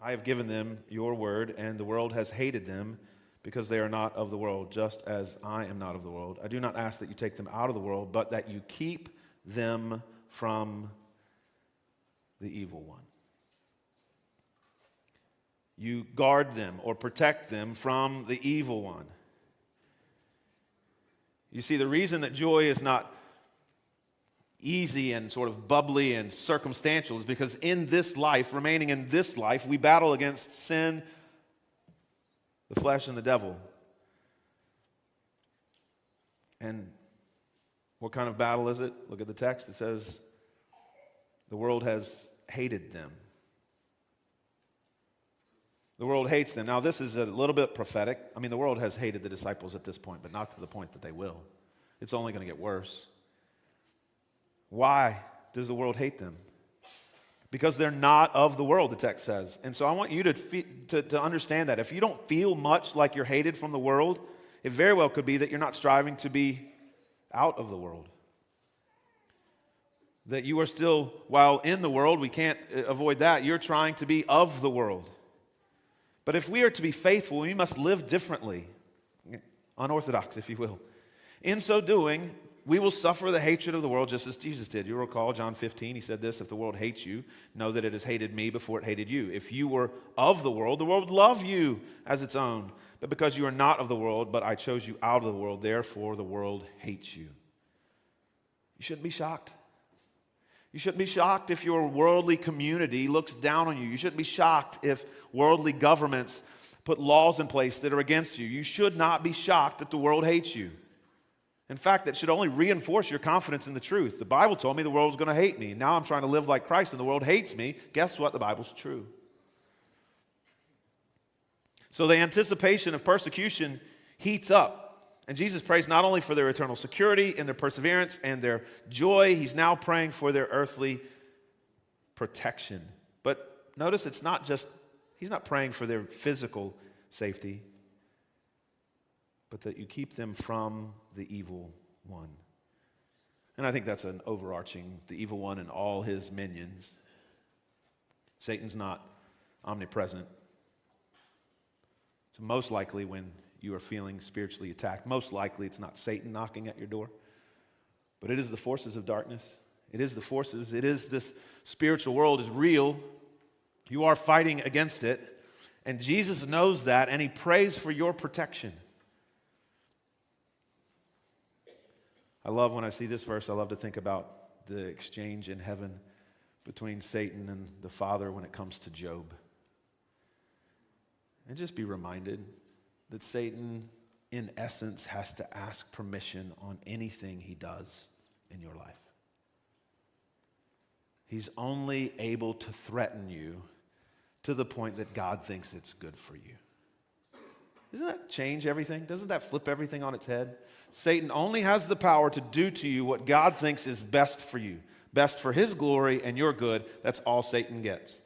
I have given them your word, and the world has hated them because they are not of the world, just as I am not of the world. I do not ask that you take them out of the world, but that you keep them from the evil one. You guard them or protect them from the evil one. You see, the reason that joy is not easy and sort of bubbly and circumstantial is because in this life, remaining in this life, we battle against sin, the flesh, and the devil. And what kind of battle is it? Look at the text. It says, the world has hated them. The world hates them. Now, this is a little bit prophetic. I mean, the world has hated the disciples at this point, but not to the point that they will. It's only going to get worse. Why does the world hate them? Because they're not of the world, the text says. And so I want you to understand that. If you don't feel much like you're hated from the world, it very well could be that you're not striving to be out of the world. That you are still, while in the world, we can't avoid that, you're trying to be of the world. But if we are to be faithful, we must live differently, unorthodox, if you will. In so doing, we will suffer the hatred of the world just as Jesus did. You recall John 15, he said this, if the world hates you, know that it has hated me before it hated you. If you were of the world would love you as its own. But because you are not of the world, but I chose you out of the world, therefore the world hates you. You shouldn't be shocked. You shouldn't be shocked if your worldly community looks down on you. You shouldn't be shocked if worldly governments put laws in place that are against you. You should not be shocked that the world hates you. In fact, that should only reinforce your confidence in the truth. The Bible told me the world's going to hate me. Now I'm trying to live like Christ and the world hates me. Guess what? The Bible's true. So the anticipation of persecution heats up. And Jesus prays not only for their eternal security and their perseverance and their joy, he's now praying for their earthly protection. But notice it's not just, he's not praying for their physical safety, but that you keep them from the evil one. And I think that's an overarching, the evil one and all his minions. Satan's not omnipresent. So most likely when you are feeling spiritually attacked, most likely it's not Satan knocking at your door, but it is the forces of darkness. It is the forces. It is this spiritual world is real. You are fighting against it, and Jesus knows that, and he prays for your protection. I love when I see this verse, I love to think about the exchange in heaven between Satan and the Father when it comes to Job. And just be reminded that Satan, in essence, has to ask permission on anything he does in your life. He's only able to threaten you to the point that God thinks it's good for you. Doesn't that change everything? Doesn't that flip everything on its head? Satan only has the power to do to you what God thinks is best for you, best for his glory and your good. That's all Satan gets.